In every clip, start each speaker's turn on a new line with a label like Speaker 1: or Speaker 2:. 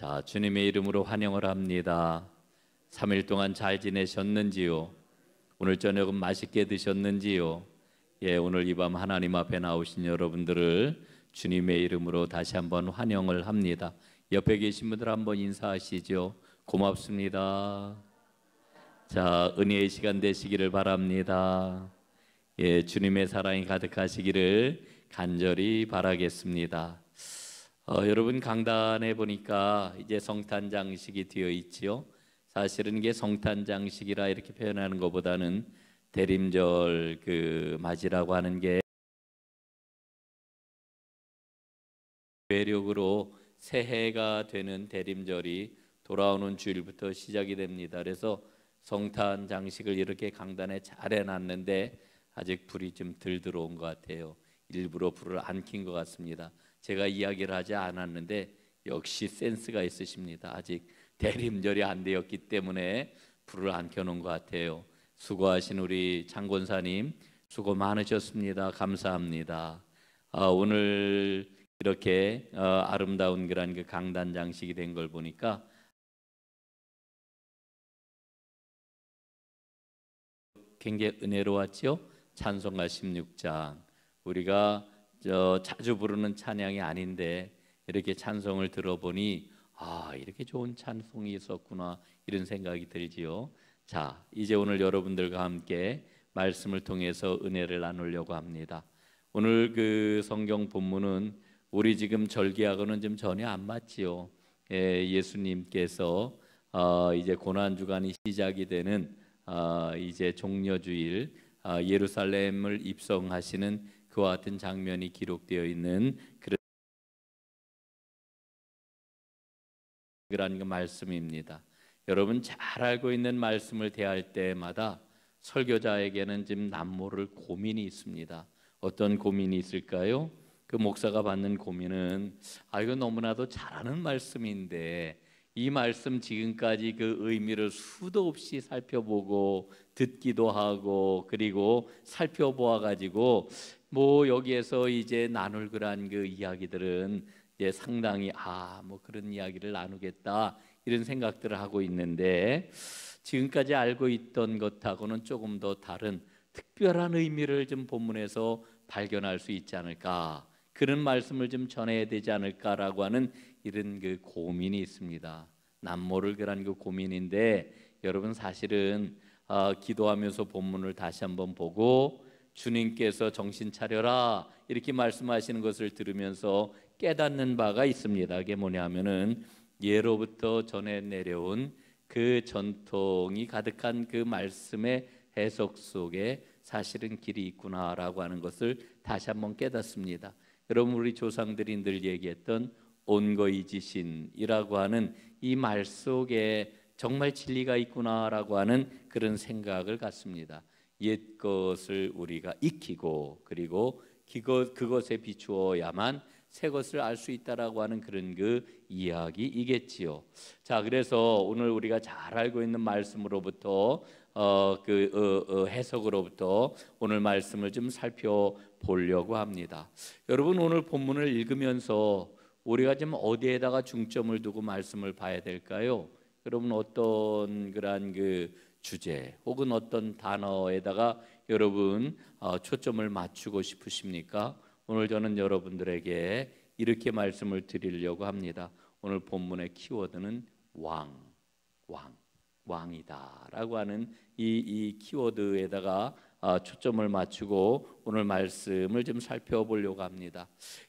Speaker 1: 자, 주님의 이름으로 환영을 합니다. 3일 동안 잘 지내셨는지요? 오늘 저녁은 맛있게 드셨는지요? 오늘 이 밤 하나님 앞에 나오신 여러분들을 주님의 이름으로 다시 한번 환영을 합니다. 옆에 계신 분들 한번 인사하시죠. 고맙습니다. 자, 은혜의 시간 되시기를 바랍니다. 주님의 사랑이 가득하시기를 간절히 바라겠습니다. 여러분, 강단에 보니까 이제 성탄 장식이 되어 있지요. 사실은 이게 성탄 장식이라 이렇게 표현하는 것보다는 대림절 맞이라고 하는 게 외력으로 새해가 되는 대림절이 돌아오는 주일부터 시작이 됩니다. 그래서 성탄 장식을 이렇게 강단에 잘 해놨는데 아직 불이 좀 덜 들어온 것 같아요. 일부러 불을 안 킨 것 같습니다. 제가 이야기를 하지 않았는데 역시 센스가 있으십니다. 아직 대림절이 안 되었기 때문에 불을 안 켜놓은 것 같아요. 수고하신 우리 장권사님 수고 많으셨습니다. 감사합니다. 오늘 이렇게 아름다운 그런 강단 장식이 된 걸 보니까 굉장히 은혜로웠죠. 찬송가 16장 우리가 자주 부르는 찬양이 아닌데 이렇게 찬송을 들어보니 이렇게 좋은 찬송이 있었구나 이런 생각이 들지요. 자, 이제 오늘 여러분들과 함께 말씀을 통해서 은혜를 나누려고 합니다. 오늘 성경 본문은 우리 지금 절기하고는 좀 전혀 안 맞지요. 예수님께서 이제 고난 주간이 시작이 되는 이제 종려주일 예루살렘을 입성하시는 그와 같은 장면이 기록되어 있는 그런 말씀입니다. 여러분 잘 알고 있는 말씀을 대할 때마다 설교자에게는 지금 남모를 고민이 있습니다. 어떤 고민이 있을까요? 그 목사가 받는 고민은 이거 너무나도 잘 아는 말씀인데 이 말씀 지금까지 그 의미를 수도 없이 살펴보고 듣기도 하고 그리고 살펴보아 가지고 여기에서 이제 나눌 그런 그 이야기들은 이제 상당히 그런 이야기를 나누겠다 이런 생각들을 하고 있는데 지금까지 알고 있던 것하고는 조금 더 다른 특별한 의미를 좀 본문에서 발견할 수 있지 않을까, 그런 말씀을 좀 전해야 되지 않을까라고 하는 이런 고민이 있습니다. 남모를 그런 고민인데 여러분 사실은 기도하면서 본문을 다시 한번 보고 주님께서 정신 차려라 이렇게 말씀하시는 것을 들으면서 깨닫는 바가 있습니다. 그게 뭐냐면은 예로부터 전해 내려온 그 전통이 가득한 그 말씀의 해석 속에 사실은 길이 있구나라고 하는 것을 다시 한번 깨닫습니다. 여러분 우리 조상들이 늘 얘기했던 온거이지신이라고 하는 이 말 속에 정말 진리가 있구나라고 하는 그런 생각을 갖습니다. 옛 것을 우리가 익히고 그리고 그것에 비추어야만 새 것을 알 수 있다라고 하는 그런 이야기이겠지요. 자, 그래서 오늘 우리가 잘 알고 있는 말씀으로부터 해석으로부터 오늘 말씀을 좀 살펴보려고 합니다. 여러분 오늘 본문을 읽으면서 우리가 지금 어디에다가 중점을 두고 말씀을 봐야 될까요? 여러분 어떤 그러한 주제 혹은 어떤 단어에다가 여러분 초점을 맞추고 싶으십니까? 오늘 저는 여러분들에게 이렇게 말씀을 드리려고 합니다. 오늘 본문의 키워드는 왕이다라고 하는 이 키워드에다가 초점을 맞추고 오늘 말씀을 좀 살펴보려고 합니다.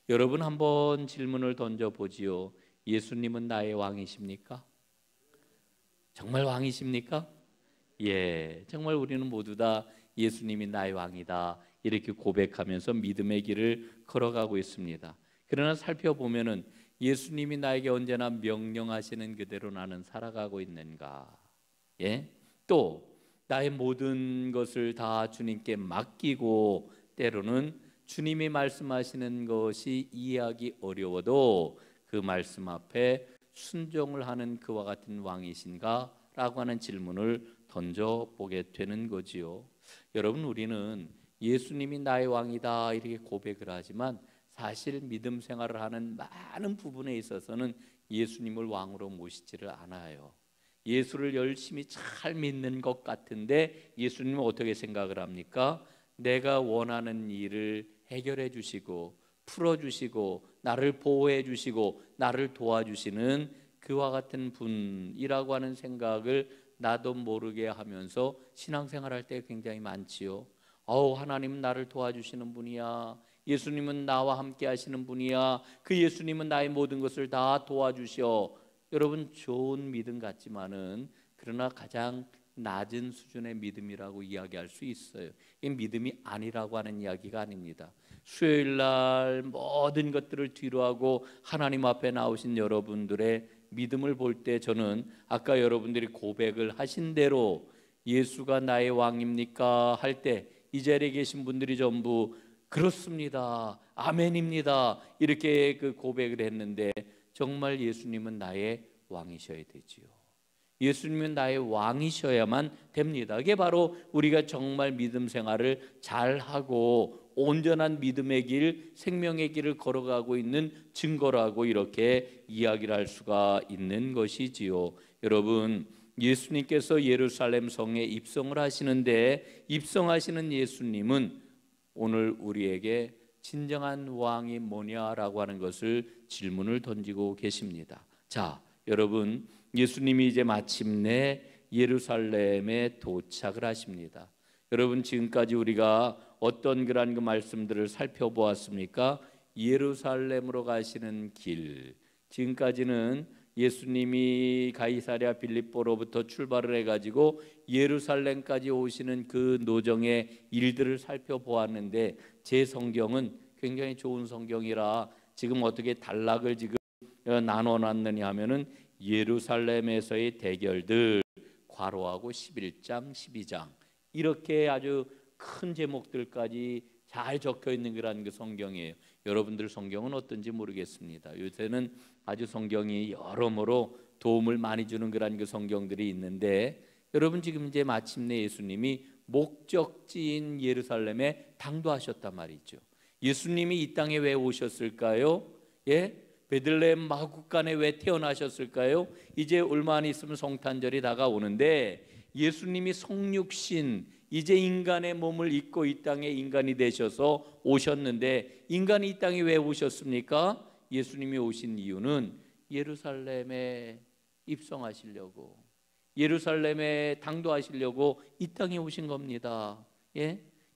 Speaker 1: 여러분 한번 질문을 던져보지요. 예수님은 나의 왕이십니까? 정말 왕이십니까? 정말 우리는 모두 다 예수님이 나의 왕이다 이렇게 고백하면서 믿음의 길을 걸어가고 있습니다. 그러나 살펴보면은 예수님이 나에게 언제나 명령하시는 그대로 나는 살아가고 있는가? 또 나의 모든 것을 다 주님께 맡기고 때로는 주님이 말씀하시는 것이 이해하기 어려워도 그 말씀 앞에 순종을 하는 그와 같은 왕이신가? 라고 하는 질문을 던져보게 되는 거지요. 여러분 우리는 예수님이 나의 왕이다 이렇게 고백을 하지만 사실 믿음 생활을 하는 많은 부분에 있어서는 예수님을 왕으로 모시지를 않아요. 예수를 열심히 잘 믿는 것 같은데 예수님은 어떻게 생각을 합니까? 내가 원하는 일을 해결해 주시고 풀어주시고 나를 보호해 주시고 나를 도와주시는 그와 같은 분이라고 하는 생각을 나도 모르게 하면서 신앙생활할 때 굉장히 많지요. 하나님은 나를 도와주시는 분이야. 예수님은 나와 함께 하시는 분이야. 그 예수님은 나의 모든 것을 다 도와주셔. 여러분, 좋은 믿음 같지만은 그러나 가장 낮은 수준의 믿음이라고 이야기할 수 있어요. 이 믿음이 아니라고 하는 이야기가 아닙니다. 수요일 날 모든 것들을 뒤로하고 하나님 앞에 나오신 여러분들의 믿음을 볼 때 저는 아까 여러분들이 고백을 하신 대로 예수가 나의 왕입니까? 할 때 이 자리에 계신 분들이 전부 그렇습니다, 아멘입니다, 이렇게 그 고백을 했는데 정말 예수님은 나의 왕이셔야 되지요. 예수님은 나의 왕이셔야만 됩니다. 이게 바로 우리가 정말 믿음 생활을 잘하고 온전한 믿음의 길, 생명의 길을 걸어가고 있는 증거라고 이렇게 이야기를 할 수가 있는 것이지요. 여러분, 예수님께서 예루살렘 성에 입성을 하시는데 입성하시는 예수님은 오늘 우리에게 진정한 왕이 뭐냐라고 하는 것을 질문을 던지고 계십니다. 자, 여러분, 예수님이 이제 마침내 예루살렘에 도착을 하십니다. 여러분, 지금까지 우리가 어떤 그런 그 말씀들을 살펴보았습니까? 예루살렘으로 가시는 길, 지금까지는 예수님이 가이사랴 빌립보로부터 출발을 해가지고 예루살렘까지 오시는 그 노정의 일들을 살펴보았는데 제 성경은 굉장히 좋은 성경이라 지금 어떻게 단락을 지금 나눠놨느냐 하면은 예루살렘에서의 대결들 괄호하고 11장 12장 이렇게 아주 큰 제목들까지 잘 적혀 있는 그런 그 성경이에요. 여러분들 성경은 어떤지 모르겠습니다. 요새는 아주 성경이 여러모로 도움을 많이 주는 그런 그 성경들이 있는데 여러분, 지금 이제 마침내 예수님이 목적지인 예루살렘에 당도하셨단 말이죠. 예수님이 이 땅에 왜 오셨을까요? 베들레헴 마구간에 왜 태어나셨을까요? 이제 얼마 안 있으면 성탄절이 다가오는데 예수님이 성육신, 이제 인간의 몸을 입고 이 땅에 인간이 되셔서 오셨는데 인간이 이 땅에 왜 오셨습니까? 예수님이 오신 이유는 예루살렘에 입성하시려고, 예루살렘에 당도하시려고 이 땅에 오신 겁니다.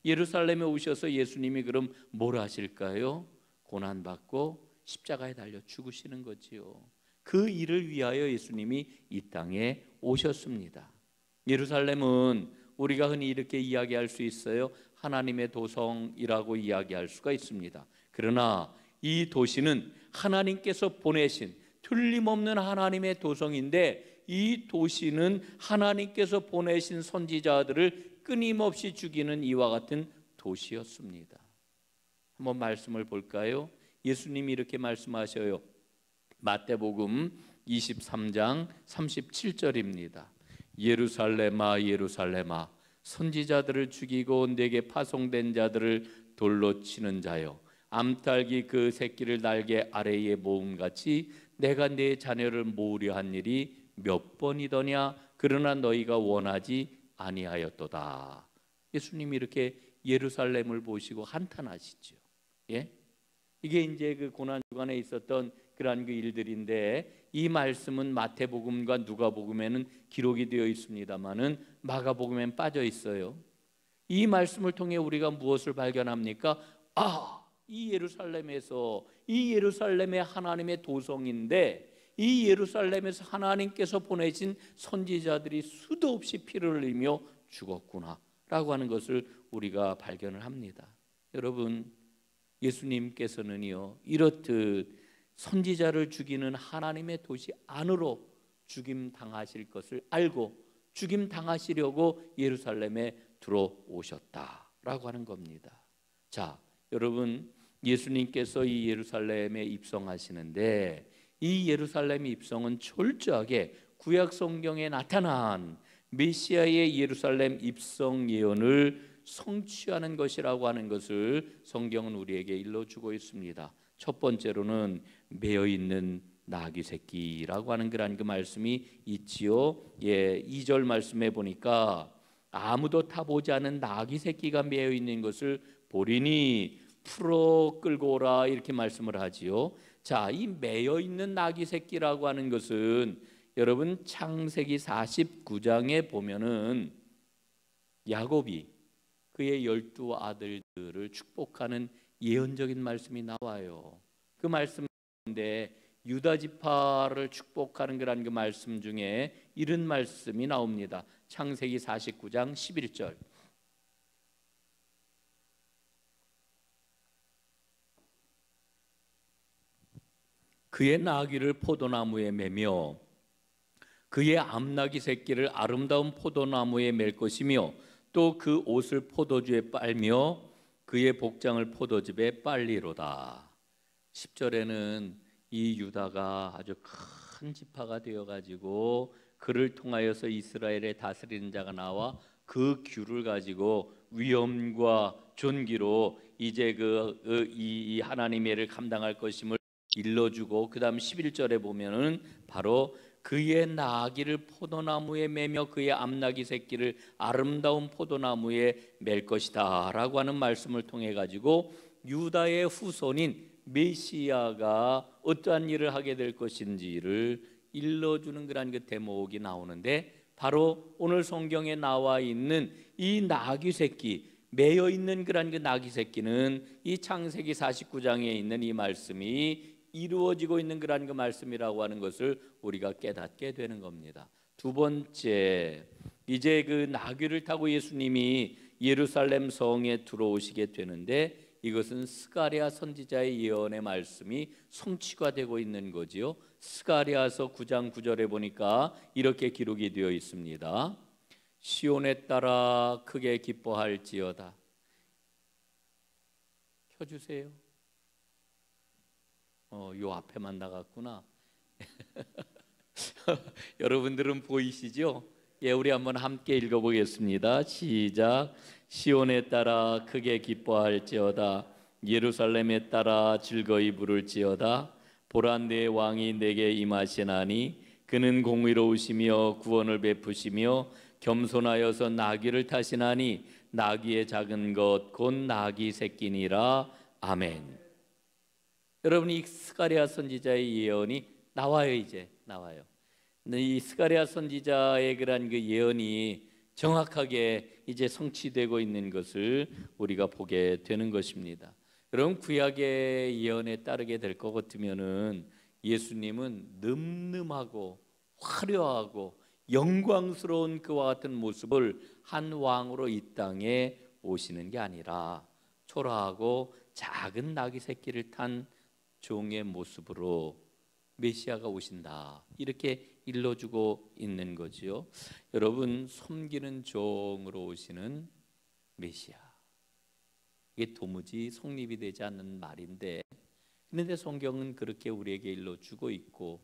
Speaker 1: 예루살렘에 오셔서 예수님이 그럼 뭘 하실까요? 고난받고 십자가에 달려 죽으시는 거지요. 그 일을 위하여 예수님이 이 땅에 오셨습니다. 예루살렘은 우리가 흔히 이렇게 이야기할 수 있어요. 하나님의 도성이라고 이야기할 수가 있습니다. 그러나 이 도시는 하나님께서 보내신 틀림없는 하나님의 도성인데 이 도시는 하나님께서 보내신 선지자들을 끊임없이 죽이는 이와 같은 도시였습니다. 한번 말씀을 볼까요? 예수님이 이렇게 말씀하셔요. 마태복음 23장 37절입니다. 예루살렘아 예루살렘아 선지자들을 죽이고 내게 파송된 자들을 돌로 치는 자여, 암탉이 그 새끼를 날개 아래에 모음같이 내가 네 자녀를 모으려 한 일이 몇 번이더냐. 그러나 너희가 원하지 아니하였도다. 예수님이 이렇게 예루살렘을 보시고 한탄하시죠. 이게 이제 그 고난 주간에 있었던 그러한 그 일들인데 이 말씀은 마태복음과 누가복음에는 기록이 되어 있습니다만은 마가복음엔 빠져 있어요. 이 말씀을 통해 우리가 무엇을 발견합니까? 이 예루살렘에서, 이 예루살렘의 하나님의 도성인데 이 예루살렘에서 하나님께서 보내신 선지자들이 수도 없이 피를 흘리며 죽었구나 라고 하는 것을 우리가 발견을 합니다. 여러분, 예수님께서는요 이렇듯 선지자를 죽이는 하나님의 도시 안으로 죽임 당하실 것을 알고 죽임 당하시려고 예루살렘에 들어오셨다라고 하는 겁니다. 자, 여러분, 예수님께서 이 예루살렘에 입성하시는데 이 예루살렘 입성은 철저하게 구약 성경에 나타난 메시아의 예루살렘 입성 예언을 성취하는 것이라고 하는 것을 성경은 우리에게 일러주고 있습니다. 첫 번째로는 매여 있는 나귀 새끼라고 하는 그 말씀이 있지요. 예, 2절 말씀에 보니까 아무도 타보지 않은 나귀 새끼가 매여 있는 것을 보리니 풀어 끌고 오라 이렇게 말씀을 하지요. 자, 이 매여 있는 나귀 새끼라고 하는 것은 여러분 창세기 49장에 보면은 야곱이 그의 12 아들들을 축복하는 예언적인 말씀이 나와요. 그 말씀인데 유다 지파를 축복하는 그런 그 말씀 중에 이런 말씀이 나옵니다. 창세기 49장 11절. 그의 나귀를 포도나무에 매며 그의 암나귀 새끼를 아름다운 포도나무에 맬 것이며 또 그 옷을 포도주에 빨며 그의 복장을 포도즙에 빨리로다. 10절에는 이 유다가 아주 큰 지파가 되어가지고 그를 통하여서 이스라엘의 다스리는 자가 나와 그 규를 가지고 위엄과 존귀로 이제 이 하나님의 일을 감당할 것임을 일러주고, 그 다음 11절에 보면은 바로 그의 나귀를 포도나무에 매며 그의 암나귀 새끼를 아름다운 포도나무에 맬 것이다 라고 하는 말씀을 통해 가지고 유다의 후손인 메시아가 어떠한 일을 하게 될 것인지를 일러주는 그런 그 대목이 나오는데, 바로 오늘 성경에 나와 있는 이 나귀 새끼, 매여 있는 그런 그 나귀 새끼는 이 창세기 49장에 있는 이 말씀이 이루어지고 있는 그런 그 말씀이라고 하는 것을 우리가 깨닫게 되는 겁니다. 두 번째, 이제 그 나귀를 타고 예수님이 예루살렘 성에 들어오시게 되는데, 이것은 스가랴 선지자의 예언의 말씀이 성취가 되고 있는 거지요. 스가랴서 9장 9절에 보니까 이렇게 기록이 되어 있습니다. 시온에 따라 크게 기뻐할지어다. 켜주세요. 요 앞에만 나갔구나. 여러분들은 보이시죠? 예, 우리 한번 함께 읽어보겠습니다. 시작. 시온에 따라 크게 기뻐할지어다. 예루살렘에 따라 즐거이 부를지어다. 보라, 내 왕이 내게 임하시나니 그는 공의로우시며 구원을 베푸시며 겸손하여서 나귀를 타시나니 나귀의 작은 것 곧 나귀 새끼니라. 아멘. 여러분, 이 스가랴 선지자의 예언이 나와요. 이제 나와요. 이 스가랴 선지자의 그런 그 예언이 정확하게 이제 성취되고 있는 것을 우리가 보게 되는 것입니다. 여러분, 구약의 예언에 따르게 될 것 같으면은 예수님은 늠름하고 화려하고 영광스러운 그와 같은 모습을 한 왕으로 이 땅에 오시는 게 아니라 초라하고 작은 나귀 새끼를 탄 종의 모습으로 메시아가 오신다, 이렇게 일러주고 있는 거지요. 여러분, 섬기는 종으로 오시는 메시아, 이게 도무지 성립이 되지 않는 말인데, 그런데 성경은 그렇게 우리에게 일러주고 있고,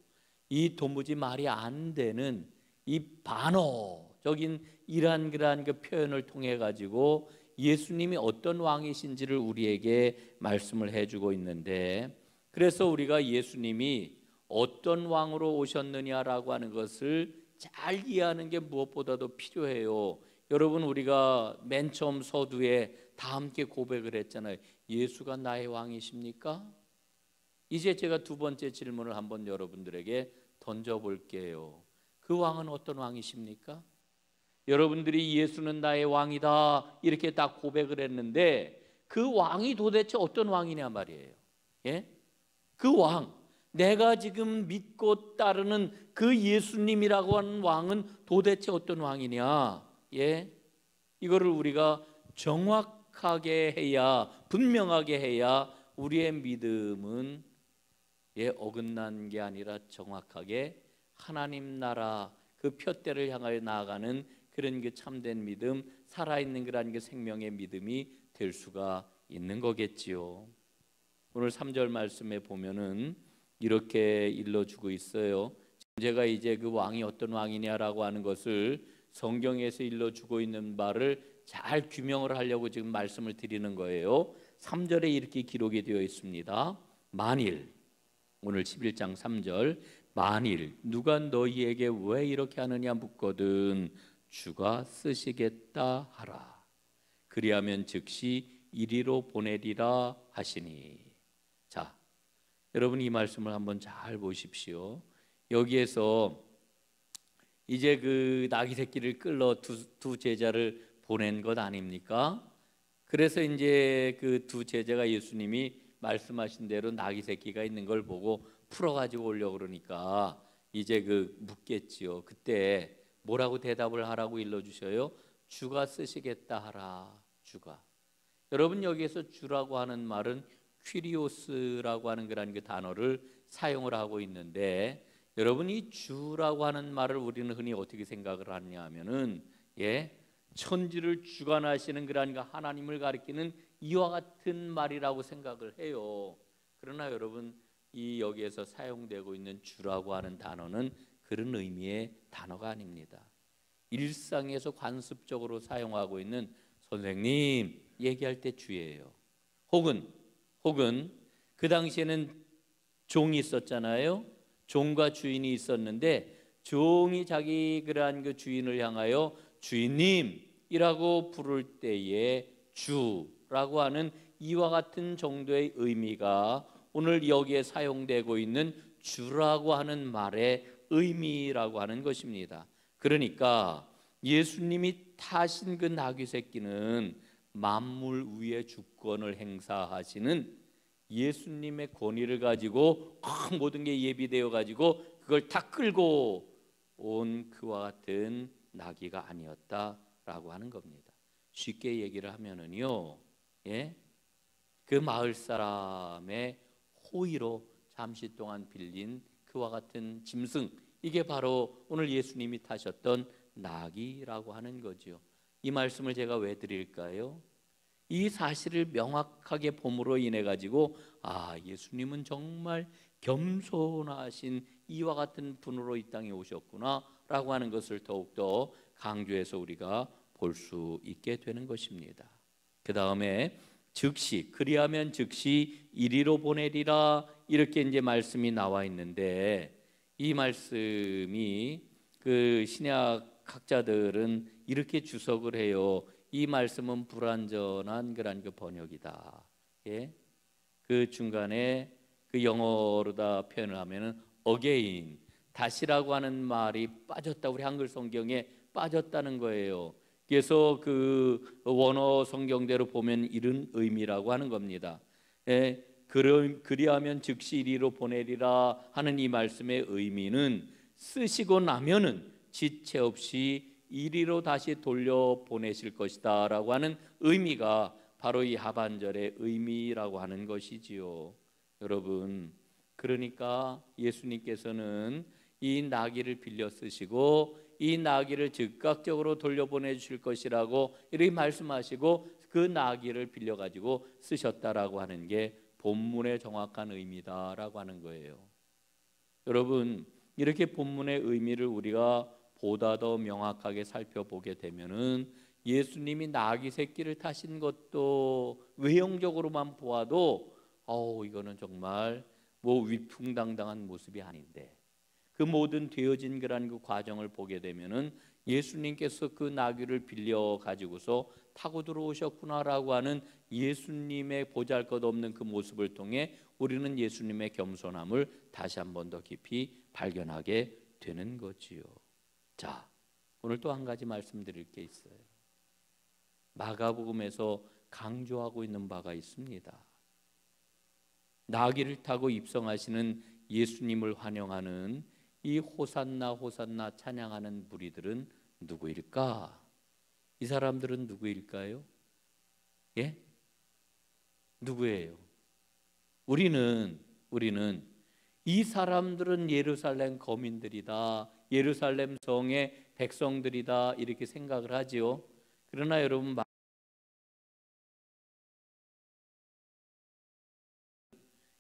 Speaker 1: 이 도무지 말이 안 되는 이 반어적인 이러한 그러한 그 표현을 통해 가지고 예수님이 어떤 왕이신지를 우리에게 말씀을 해주고 있는데, 그래서 우리가 예수님이 어떤 왕으로 오셨느냐라고 하는 것을 잘 이해하는 게 무엇보다도 필요해요. 여러분, 우리가 맨 처음 서두에 다 함께 고백을 했잖아요. 예수가 나의 왕이십니까? 이제 제가 두 번째 질문을 한번 여러분들에게 던져볼게요. 그 왕은 어떤 왕이십니까? 여러분들이 예수는 나의 왕이다 이렇게 딱 고백을 했는데, 그 왕이 도대체 어떤 왕이냐 말이에요. 예? 그 왕, 내가 지금 믿고 따르는 그 예수님이라고 하는 왕은 도대체 어떤 왕이냐? 예? 이거를 우리가 정확하게 해야, 분명하게 해야 우리의 믿음은 어긋난 게 아니라 정확하게 하나님 나라 그 푯대를 향하여 나아가는 그런 그 참된 믿음, 살아있는 그런 그 생명의 믿음이 될 수가 있는 거겠지요. 오늘 3절 말씀에 보면은 이렇게 일러주고 있어요. 제가 이제 그 왕이 어떤 왕이냐라고 하는 것을 성경에서 일러주고 있는 바를 잘 규명을 하려고 지금 말씀을 드리는 거예요. 3절에 이렇게 기록이 되어 있습니다. 만일, 오늘 11장 3절 만일 누가 너희에게 왜 이렇게 하느냐 묻거든 주가 쓰시겠다 하라. 그리하면 즉시 이리로 보내리라 하시니. 자, 여러분 이 말씀을 한번 잘 보십시오. 여기에서 이제 그 나귀 새끼를 끌러 두 제자를 보낸 것 아닙니까? 그래서 이제 그 두 제자가 예수님이 말씀하신 대로 나귀 새끼가 있는 걸 보고 풀어가지고 오려고 그러니까 이제 그 묻겠지요. 그때 뭐라고 대답을 하라고 일러주셔요? 주가 쓰시겠다 하라. 주가. 여러분 여기에서 주라고 하는 말은 퀴리오스라고 하는 그런 그 단어를 사용을 하고 있는데, 여러분 이 주라고 하는 말을 우리는 흔히 어떻게 생각을 하느냐 하면은 천지를 주관하시는 그런 하나님을 가리키는 이와 같은 말이라고 생각을 해요. 그러나 여러분 이 여기에서 사용되고 있는 주라고 하는 단어는 그런 의미의 단어가 아닙니다. 일상에서 관습적으로 사용하고 있는 선생님 얘기할 때 주예요. 혹은 그 당시에는 종이 있었잖아요. 종과 주인이 있었는데 종이 자기 그러한 그 주인을 향하여 주인님이라고 부를 때에 주라고 하는 이와 같은 정도의 의미가 오늘 여기에 사용되고 있는 주라고 하는 말의 의미라고 하는 것입니다. 그러니까 예수님이 타신 그 나귀 새끼는 만물 위에 주권을 행사하시는 예수님의 권위를 가지고 모든 게 예비되어 가지고 그걸 다 끌고 온 그와 같은 나귀가 아니었다라고 하는 겁니다. 쉽게 얘기를 하면은요, 그 마을 사람의 호의로 잠시 동안 빌린 그와 같은 짐승, 이게 바로 오늘 예수님이 타셨던 나귀라고 하는 거죠. 이 말씀을 제가 왜 드릴까요? 이 사실을 명확하게 봄으로 인해 가지고 예수님은 정말 겸손하신 이와 같은 분으로 이 땅에 오셨구나라고 하는 것을 더욱더 강조해서 우리가 볼 수 있게 되는 것입니다. 그 다음에 즉시 그리하면 즉시 이리로 보내리라 이렇게 이제 말씀이 나와 있는데, 이 말씀이 그 신약 학자들은 이렇게 주석을 해요. 이 말씀은 불완전한 그런 그 번역이다. 그 중간에 그 영어로다 표현을 하면은 again, 다시라고 하는 말이 빠졌다. 우리 한글 성경에 빠졌다는 거예요. 그래서 그 원어 성경대로 보면 이런 의미라고 하는 겁니다. 그리하면 즉시 이리로 보내리라 하는 이 말씀의 의미는 쓰시고 나면은 지체 없이 이리로 다시 돌려보내실 것이다 라고 하는 의미가 바로 이 하반절의 의미라고 하는 것이지요. 여러분, 그러니까 예수님께서는 이 나귀를 빌려 쓰시고 이 나귀를 즉각적으로 돌려보내 주실 것이라고 이렇게 말씀하시고 그 나귀를 빌려가지고 쓰셨다라고 하는 게 본문의 정확한 의미다라고 하는 거예요. 여러분, 이렇게 본문의 의미를 우리가 보다 더 명확하게 살펴보게 되면은 예수님이 나귀 새끼를 타신 것도 외형적으로만 보아도 이거는 정말 위풍당당한 모습이 아닌데, 그 모든 되어진 그런 그 과정을 보게 되면은 예수님께서 그 나귀를 빌려 가지고서 타고 들어오셨구나라고 하는 예수님의 보잘것없는 그 모습을 통해 우리는 예수님의 겸손함을 다시 한 번 더 깊이 발견하게 되는 거지요. 자, 오늘 또 한 가지 말씀드릴 게 있어요. 마가복음에서 강조하고 있는 바가 있습니다. 나귀를 타고 입성하시는 예수님을 환영하는 이 호산나 호산나 찬양하는 무리들은 누구일까? 이 사람들은 누구일까요? 누구예요? 우리는 이 사람들은 예루살렘 거민들이다, 예루살렘 성의 백성들이다 이렇게 생각을 하지요. 그러나 여러분,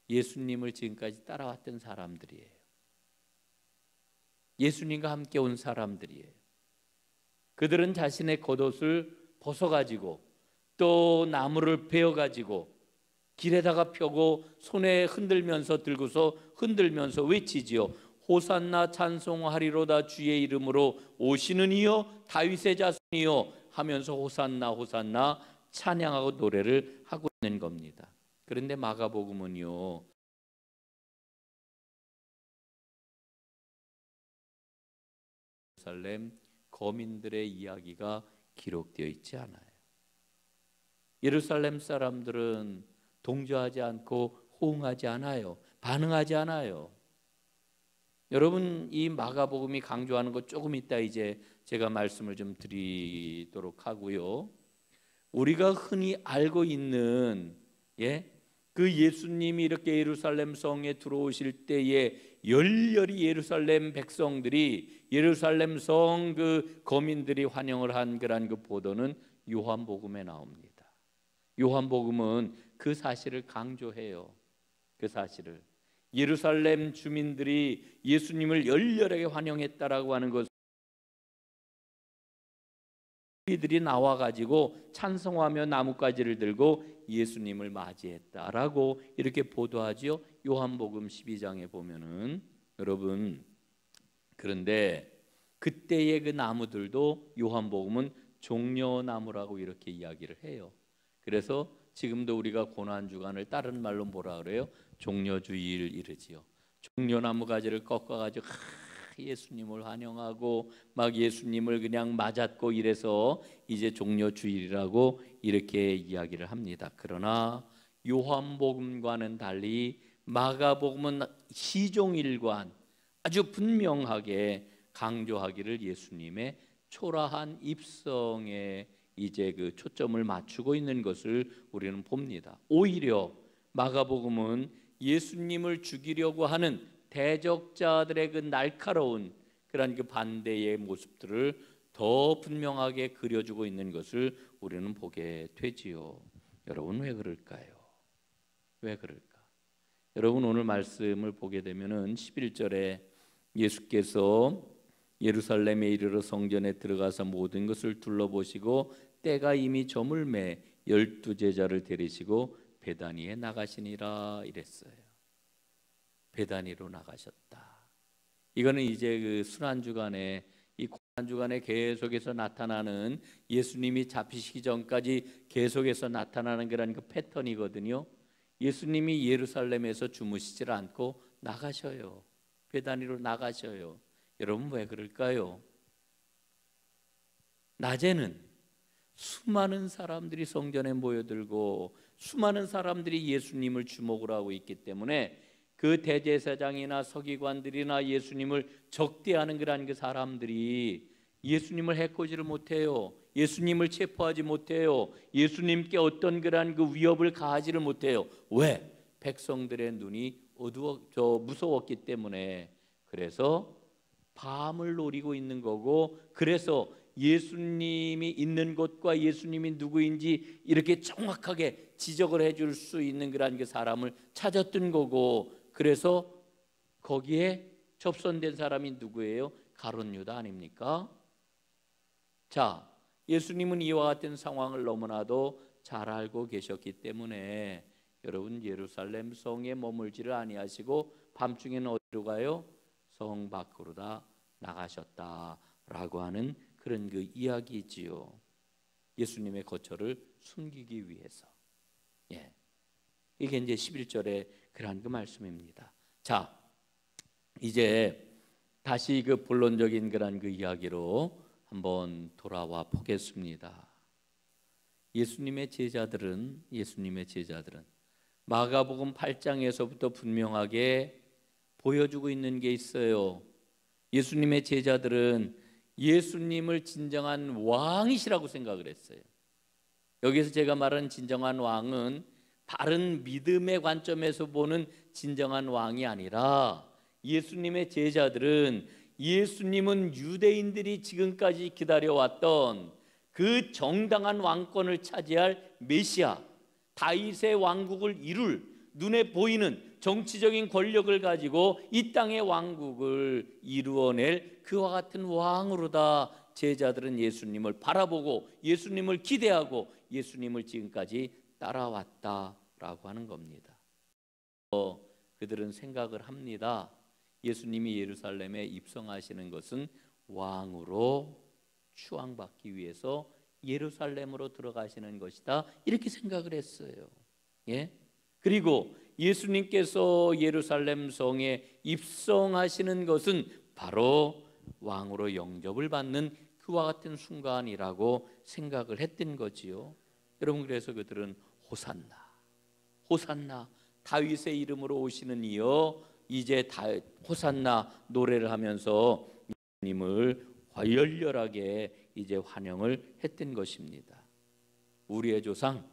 Speaker 1: 예수님을 지금까지 따라왔던 사람들이에요. 예수님과 함께 온 사람들이에요. 그들은 자신의 겉옷을 벗어가지고 또 나무를 베어가지고 길에다가 펴고 손에 흔들면서 들고서 흔들면서 외치지요. 호산나 찬송하리로다 주의 이름으로 오시는 이여 다윗의 자손이여 하면서 호산나 호산나 찬양하고 노래를 하고 있는 겁니다. 그런데 마가복음은요, 예루살렘 거민들의 이야기가 기록되어 있지 않아요. 예루살렘 사람들은 동조하지 않고 호응하지 않아요. 반응하지 않아요. 여러분, 이 마가복음이 강조하는 것 조금 이따 이제 제가 말씀을 좀 드리도록 하고요. 우리가 흔히 알고 있는 그 예수님이 이렇게 예루살렘 성에 들어오실 때에 열렬히 예루살렘 백성들이 예루살렘 성 그 거민들이 환영을 한 그런 그 보도는 요한복음에 나옵니다. 요한복음은 그 사실을 강조해요. 그 사실을 예루살렘 주민들이 예수님을 열렬하게 환영했다라고 하는 것, 이들이 나와가지고 찬송하며 나뭇가지를 들고 예수님을 맞이했다라고 이렇게 보도하지요. 요한복음 12장에 보면은 여러분, 그런데 그때의 그 나무들도 요한복음은 종려나무라고 이렇게 이야기를 해요. 그래서 지금도 우리가 고난주간을 다른 말로 뭐라 그래요? 종려주일 이르지요. 종려나무 가지를 꺾어가지고 예수님을 환영하고 막 예수님을 그냥 맞았고 이래서 이제 종려주일이라고 이렇게 이야기를 합니다. 그러나 요한복음과는 달리 마가복음은 시종일관 아주 분명하게 강조하기를 예수님의 초라한 입성에 이제 그 초점을 맞추고 있는 것을 우리는 봅니다. 오히려 마가복음은 예수님을 죽이려고 하는 대적자들의 그 날카로운 그런 그 반대의 모습들을 더 분명하게 그려주고 있는 것을 우리는 보게 되지요. 여러분, 왜 그럴까요? 왜 그럴까? 여러분, 오늘 말씀을 보게 되면은 11절에 예수께서 예루살렘에 이르러 성전에 들어가서 모든 것을 둘러보시고 때가 이미 저물매 12 제자를 데리시고 베다니에 나가시니라 이랬어요. 베다니로 나가셨다. 이거는 이제 그 순환주간에 이 고난주간에 계속해서 나타나는 예수님이 잡히시기 전까지 계속해서 나타나는 그런 그 패턴이거든요. 예수님이 예루살렘에서 주무시질 않고 나가셔요. 베다니로 나가셔요. 여러분, 왜 그럴까요? 낮에는 수많은 사람들이 성전에 모여들고 수많은 사람들이 예수님을 주목을 하고 있기 때문에 그 대제사장이나 서기관들이나 예수님을 적대하는 그런 그 사람들이 예수님을 해코지를 못해요. 예수님을 체포하지 못해요. 예수님께 어떤 그런 그 위협을 가하지를 못해요. 왜? 백성들의 눈이 무서웠기 때문에. 그래서 밤을 노리고 있는 거고, 그래서 예수님이 있는 곳과 예수님이 누구인지 이렇게 정확하게 지적을 해줄 수 있는 그런 그 사람을 찾았던 거고, 그래서 거기에 접선된 사람이 누구예요? 가룟 유다 아닙니까? 자, 예수님은 이와 같은 상황을 너무나도 잘 알고 계셨기 때문에 여러분, 예루살렘 성에 머물지를 아니하시고 밤중에는 어디로 가요? 성 밖으로 다 나가셨다라고 하는 그런 그 이야기지요. 예수님의 거처를 숨기기 위해서. 이게 이제 11절에 그러한 그 말씀입니다. 자, 이제 다시 그 본론적인 그런 그 이야기로 한번 돌아와 보겠습니다. 예수님의 제자들은 마가복음 8장에서부터 분명하게 보여주고 있는 게 있어요. 예수님의 제자들은 예수님을 진정한 왕이시라고 생각을 했어요. 여기서 제가 말하는 진정한 왕은 바른 믿음의 관점에서 보는 진정한 왕이 아니라, 예수님의 제자들은 예수님은 유대인들이 지금까지 기다려왔던 그 정당한 왕권을 차지할 메시아, 다윗의 왕국을 이룰 눈에 보이는 정치적인 권력을 가지고 이 땅의 왕국을 이루어낼 그와 같은 왕으로다 제자들은 예수님을 바라보고 예수님을 기대하고 예수님을 지금까지 따라왔다라고 라고 하는 겁니다. 그들은 생각을 합니다. 예수님이 예루살렘에 입성하시는 것은 왕으로 추앙받기 위해서 예루살렘으로 들어가시는 것이다, 이렇게 생각을 했어요. 예? 그리고 예수님께서 예루살렘 성에 입성하시는 것은 바로 왕으로 영접을 받는 그와 같은 순간이라고 생각을 했던 거지요. 여러분, 그래서 그들은 호산나, 호산나, 다윗의 이름으로 오시는 이여, 이제 호산나 노래를 하면서 예수님을 열렬하게 이제 환영을 했던 것입니다. 우리의 조상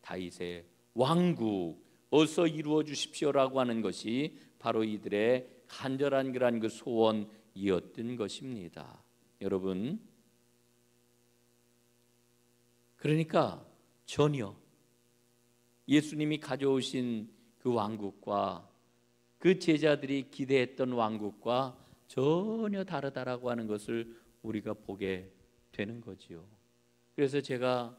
Speaker 1: 다윗의 왕국 어서 이루어 주십시오라고 하는 것이 바로 이들의 간절한 그러한 그 소원이었던 것입니다. 여러분, 그러니까 전혀 예수님이 가져오신 그 왕국과 그 제자들이 기대했던 왕국과 전혀 다르다라고 하는 것을 우리가 보게 되는 거지요. 그래서 제가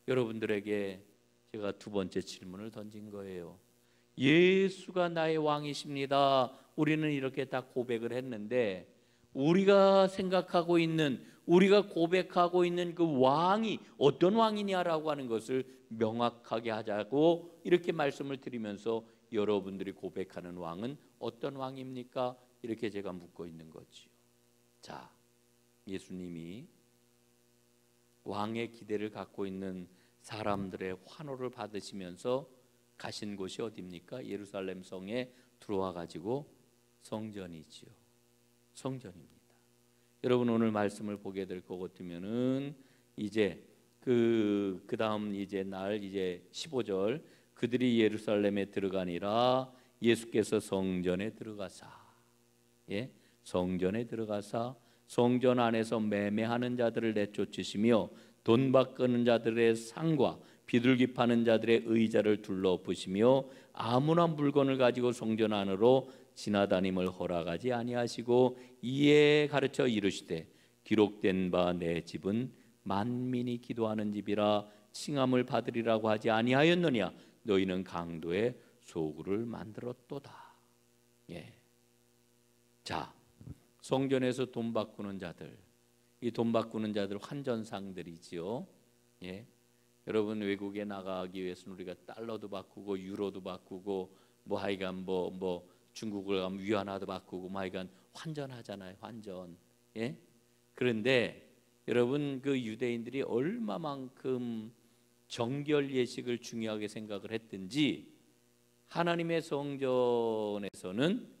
Speaker 1: 여러분들에게 제가 두 번째 질문을 던진 거예요. 예수가 나의 왕이십니다. 우리는 이렇게 다 고백을 했는데, 우리가 생각하고 있는, 우리가 고백하고 있는 그 왕이 어떤 왕이냐라고 하는 것을 명확하게 하자고 이렇게 말씀을 드리면서, 여러분들이 고백하는 왕은 어떤 왕입니까? 이렇게 제가 묻고 있는 거지요. 자, 예수님이 왕의 기대를 갖고 있는 사람들의 환호를 받으시면서 가신 곳이 어디입니까? 예루살렘 성에 들어와 가지고 성전이지요. 성전입니다. 여러분, 오늘 말씀을 보게 될 것 같으면은 이제 그 다음 이제 날 이제 15절, 그들이 예루살렘에 들어가니라 예수께서 성전에 들어가사, 예, 성전에 들어가사 성전 안에서 매매하는 자들을 내쫓으시며 돈 바꾸는 자들의 상과 비둘기 파는 자들의 의자를 둘러엎으시며 아무나 물건을 가지고 성전 안으로 지나다님을 허락하지 아니하시고 이에 가르쳐 이르시되 기록된 바 내 집은 만민이 기도하는 집이라 칭함을 받으리라고 하지 아니하였느냐. 너희는 강도의 소굴을 만들었도다. 예. 자, 성전에서 돈 바꾸는 자들, 이 돈 바꾸는 자들 환전상들이지요. 예. 여러분, 외국에 나가기 위해서는 우리가 달러도 바꾸고 유로도 바꾸고 뭐 하여간 뭐 중국을 가면 위안화도 바꾸고 뭐 하여간 환전하잖아요. 환전. 예. 그런데 여러분, 그 유대인들이 얼마만큼 정결 예식을 중요하게 생각을 했든지 하나님의 성전에서는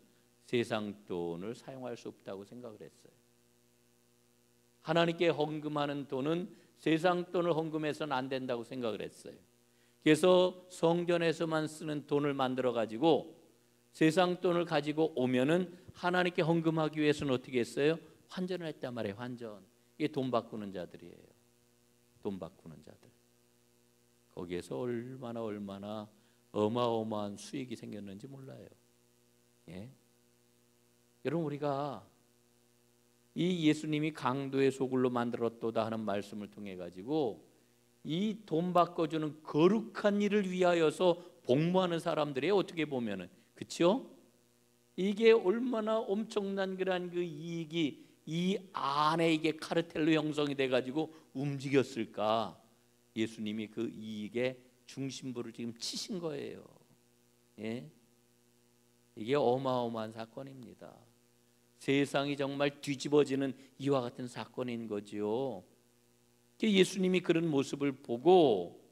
Speaker 1: 세상 돈을 사용할 수 없다고 생각을 했어요. 하나님께 헌금하는 돈은 세상 돈을 헌금해서는 안 된다고 생각을 했어요. 그래서 성전에서만 쓰는 돈을 만들어 가지고 세상 돈을 가지고 오면은 하나님께 헌금하기 위해서는 어떻게 했어요? 환전을 했단 말이에요. 환전. 이게 돈 바꾸는 자들이에요. 돈 바꾸는 자들. 거기에서 얼마나 어마어마한 수익이 생겼는지 몰라요. 예? 여러분, 우리가 이 예수님이 강도의 소굴로 만들었도다 하는 말씀을 통해 가지고 이 돈 바꿔주는 거룩한 일을 위하여서 복무하는 사람들이 어떻게 보면은, 그렇죠? 이게 얼마나 엄청난 그런 그 이익이 이 안에 이게 카르텔로 형성이 돼 가지고 움직였을까? 예수님이 그 이익의 중심부를 지금 치신 거예요. 예? 이게 어마어마한 사건입니다. 세상이 정말 뒤집어지는 이와 같은 사건인 거지요. 예수님이 그런 모습을 보고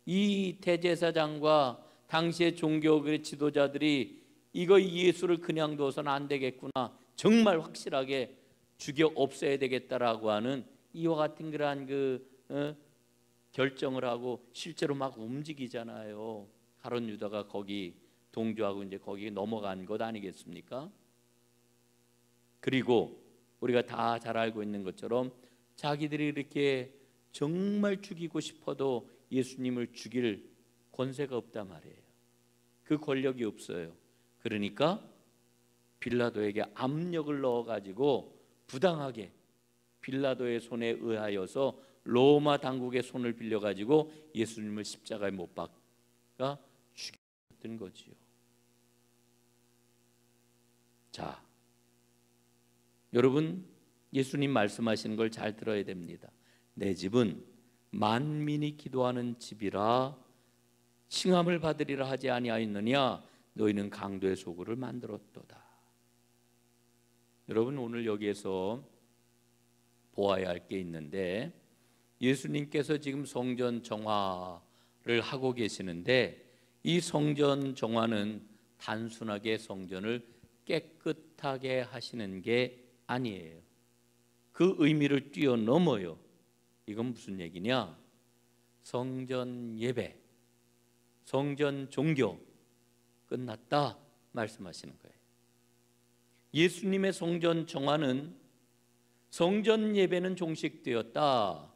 Speaker 1: 이 대제사장과 당시의 종교의 지도자들이 이거 예수를 그냥 둬서는 안 되겠구나, 정말 확실하게 죽여 없애야 되겠다라고 하는 이와 같은 그러한 결정을 하고 실제로 막 움직이잖아요. 가룟 유다가 거기 동조하고 이제 거기 넘어간 것 아니겠습니까? 그리고 우리가 다 잘 알고 있는 것처럼 자기들이 이렇게 정말 죽이고 싶어도 예수님을 죽일 권세가 없단 말이에요. 그 권력이 없어요. 그러니까 빌라도에게 압력을 넣어가지고 부당하게 빌라도의 손에 의하여서 로마 당국의 손을 빌려가지고 예수님을 십자가에 못 죽였던 거지요. 자, 여러분 예수님 말씀하시는 걸 잘 들어야 됩니다. 내 집은 만민이 기도하는 집이라 칭함을 받으리라 하지 아니하였느냐? 너희는 강도의 소굴을 만들었도다. 여러분 오늘 여기에서 보아야 할 게 있는데, 예수님께서 지금 성전 정화를 하고 계시는데, 이 성전 정화는 단순하게 성전을 깨끗하게 하시는 게 아니에요. 그 의미를 뛰어넘어요. 이건 무슨 얘기냐? 성전 예배, 성전 종교 끝났다 말씀하시는 거예요. 예수님의 성전 정화는 성전 예배는 종식되었다,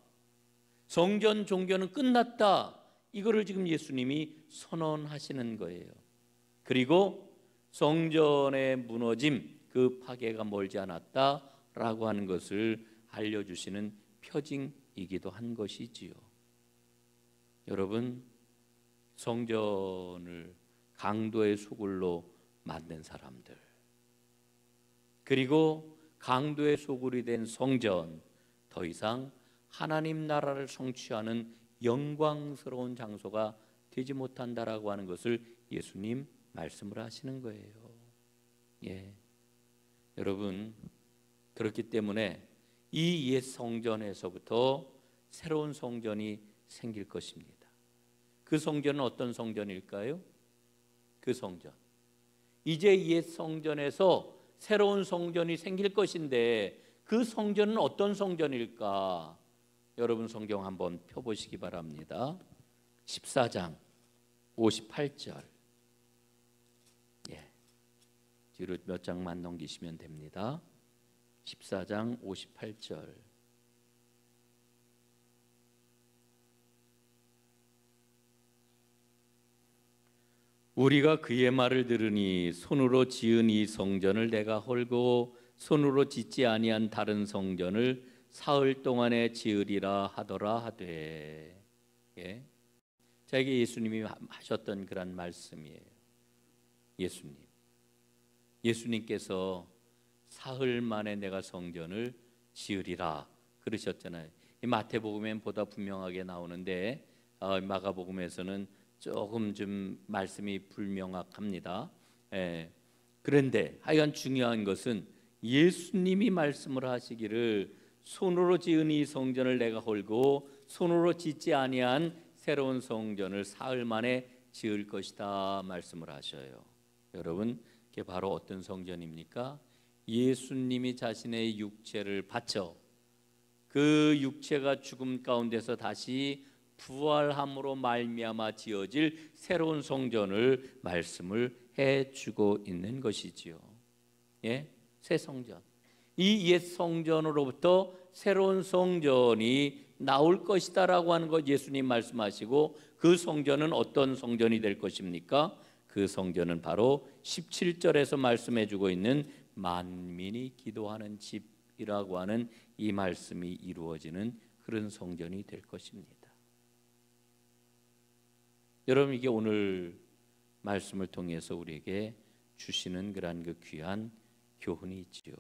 Speaker 1: 성전 종교는 끝났다, 이거를 지금 예수님이 선언하시는 거예요. 그리고 성전의 무너짐, 그 파괴가 멀지 않았다라고 하는 것을 알려주시는 표징이기도 한 것이지요. 여러분, 성전을 강도의 소굴로 만든 사람들, 그리고 강도의 소굴이 된 성전, 더 이상 하나님 나라를 성취하는 영광스러운 장소가 되지 못한다라고 하는 것을 예수님 말씀을 하시는 거예요. 예, 여러분, 그렇기 때문에 이 옛 성전에서부터 새로운 성전이 생길 것입니다. 그 성전은 어떤 성전일까요? 그 성전, 이제 옛 성전에서 새로운 성전이 생길 것인데, 그 성전은 어떤 성전일까? 여러분 성경 한번 펴보시기 바랍니다. 14장 58절. 예, 뒤로 몇 장만 넘기시면 됩니다. 14장 58절. 우리가 그의 말을 들으니 손으로 지은 이 성전을 내가 헐고 손으로 짓지 아니한 다른 성전을 사흘 동안에 지으리라 하더라 하되. 예. 자, 이게 예수님이 하셨던 그런 말씀이에요. 예수님께서 사흘 만에 내가 성전을 지으리라 그러셨잖아요. 이 마태복음엔 보다 분명하게 나오는데, 마가복음에서는 조금 좀 말씀이 불명확합니다. 예. 그런데 하여간 중요한 것은 예수님이 말씀을 하시기를 손으로 지은 이 성전을 내가 헐고 손으로 짓지 아니한 새로운 성전을 사흘 만에 지을 것이다 말씀을 하셔요. 여러분, 그게 바로 어떤 성전입니까? 예수님이 자신의 육체를 바쳐 그 육체가 죽음 가운데서 다시 부활함으로 말미암아 지어질 새로운 성전을 말씀을 해주고 있는 것이지요. 예, 새 성전. 이 옛 성전으로부터 새로운 성전이 나올 것이다라고 하는 것 예수님 말씀하시고, 그 성전은 어떤 성전이 될 것입니까? 그 성전은 바로 17절에서 말씀해주고 있는 만민이 기도하는 집이라고 하는 이 말씀이 이루어지는 그런 성전이 될 것입니다. 여러분, 이게 오늘 말씀을 통해서 우리에게 주시는 그러한 그 귀한 교훈이 있지요.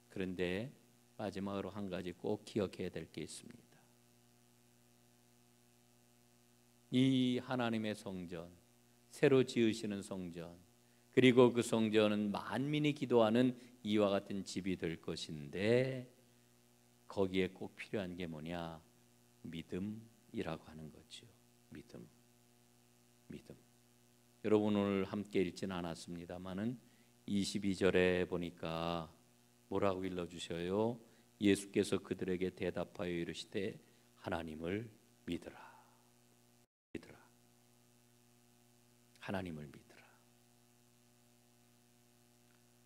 Speaker 1: 그런데 마지막으로 한 가지 꼭 기억해야 될 게 있습니다. 이 하나님의 성전, 새로 지으시는 성전, 그리고 그 성전은 만민이 기도하는 이와 같은 집이 될 것인데, 거기에 꼭 필요한 게 뭐냐? 믿음이라고 하는 거죠. 믿음. 여러분 오늘 함께 읽지는 않았습니다만은 22절에 보니까 뭐라고 일러주셔요? 예수께서 그들에게 대답하여 이르시되 하나님을 믿으라. 하나님을 믿으라.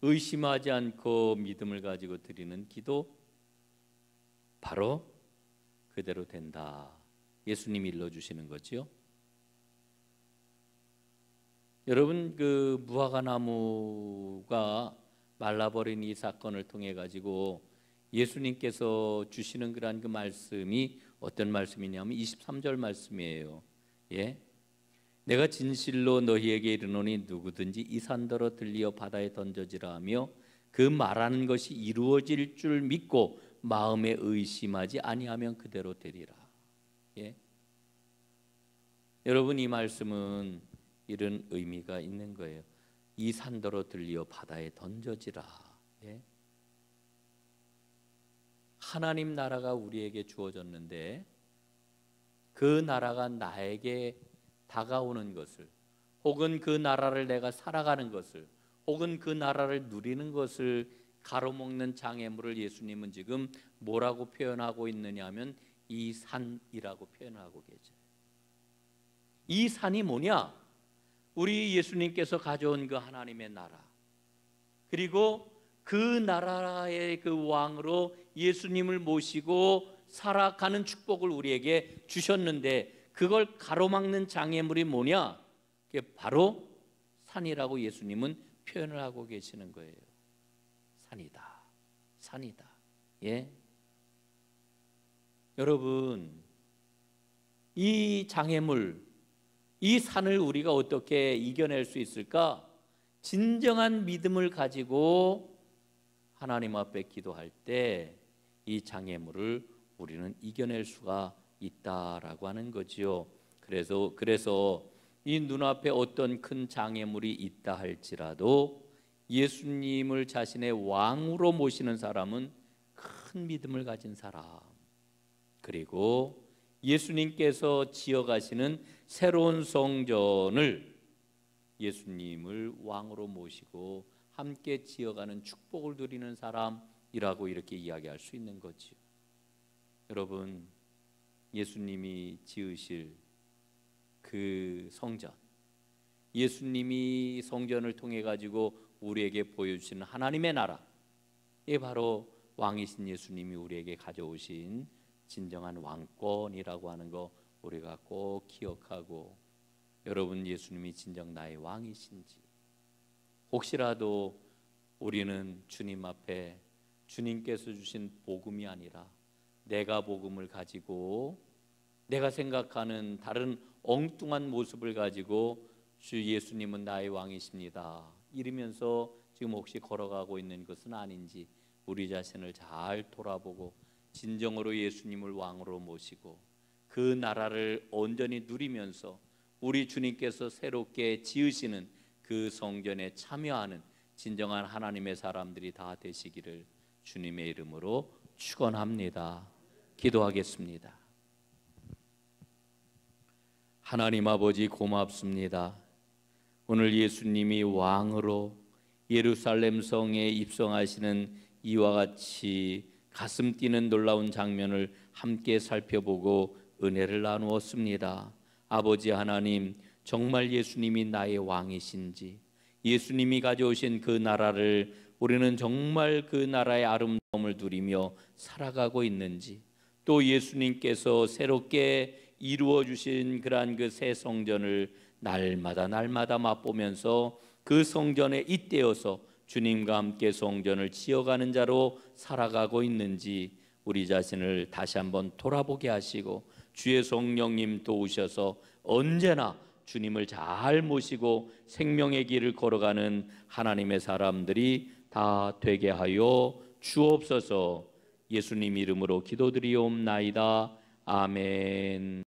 Speaker 1: 의심하지 않고 믿음을 가지고 드리는 기도, 바로 그대로 된다. 예수님이 일러주시는 거죠. 여러분, 그 무화과 나무가 말라버린 이 사건을 통해 가지고 예수님께서 주시는 그러한 그 말씀이 어떤 말씀이냐면 23절 말씀이에요. 예, 내가 진실로 너희에게 이르노니 누구든지 이 산더러 들리어 바다에 던져지라 하며 그 말하는 것이 이루어질 줄 믿고 마음에 의심하지 아니하면 그대로 되리라. 예? 여러분, 이 말씀은 이런 의미가 있는 거예요. 이 산더러 들리어 바다에 던져지라. 예? 하나님 나라가 우리에게 주어졌는데 그 나라가 나에게 다가오는 것을, 혹은 그 나라를 내가 살아가는 것을, 혹은 그 나라를 누리는 것을 가로막는 장애물을 예수님은 지금 뭐라고 표현하고 있느냐 하면 이 산이라고 표현하고 계세요. 이 산이 뭐냐? 우리 예수님께서 가져온 그 하나님의 나라, 그리고 그 나라의 그 왕으로 예수님을 모시고 살아가는 축복을 우리에게 주셨는데, 그걸 가로막는 장애물이 뭐냐? 그게 바로 산이라고 예수님은 표현을 하고 계시는 거예요. 산이다, 산이다. 예? 여러분, 이 장애물, 이 산을 우리가 어떻게 이겨낼 수 있을까? 진정한 믿음을 가지고 하나님 앞에 기도할 때 이 장애물을 우리는 이겨낼 수가 있다라고 하는 거지요. 그래서 이 눈앞에 어떤 큰 장애물이 있다 할지라도 예수님을 자신의 왕으로 모시는 사람은 큰 믿음을 가진 사람, 그리고 예수님께서 지어가시는 새로운 성전을 예수님을 왕으로 모시고 함께 지어가는 축복을 누리는 사람이라고 이렇게 이야기할 수 있는 거지요. 여러분, 예수님이 지으실 그 성전, 예수님이 성전을 통해 가지고 우리에게 보여주시는 하나님의 나라, 이게 바로 왕이신 예수님이 우리에게 가져오신 진정한 왕권이라고 하는 거 우리가 꼭 기억하고, 여러분, 예수님이 진정 나의 왕이신지, 혹시라도 우리는 주님 앞에 주님께서 주신 복음이 아니라 내가 복음을 가지고 내가 생각하는 다른 엉뚱한 모습을 가지고 주 예수님은 나의 왕이십니다 이러면서 지금 혹시 걸어가고 있는 것은 아닌지 우리 자신을 잘 돌아보고 진정으로 예수님을 왕으로 모시고 그 나라를 온전히 누리면서 우리 주님께서 새롭게 지으시는 그 성전에 참여하는 진정한 하나님의 사람들이 다 되시기를 주님의 이름으로 축원합니다. 기도하겠습니다. 하나님 아버지, 고맙습니다. 오늘 예수님이 왕으로 예루살렘 성에 입성하시는 이와 같이 가슴 뛰는 놀라운 장면을 함께 살펴보고 은혜를 나누었습니다. 아버지 하나님, 정말 예수님이 나의 왕이신지, 예수님이 가져오신 그 나라를 우리는 정말 그 나라의 아름다움을 누리며 살아가고 있는지, 또 예수님께서 새롭게 이루어 주신 그러한 그 새 성전을 날마다 맛보면서 그 성전에 잇대어서 주님과 함께 성전을 지어가는 자로 살아가고 있는지 우리 자신을 다시 한번 돌아보게 하시고 주의 성령님 도우셔서 언제나 주님을 잘 모시고 생명의 길을 걸어가는 하나님의 사람들이 다 되게 하여 주옵소서. 예수님 이름으로 기도드리옵나이다. 아멘.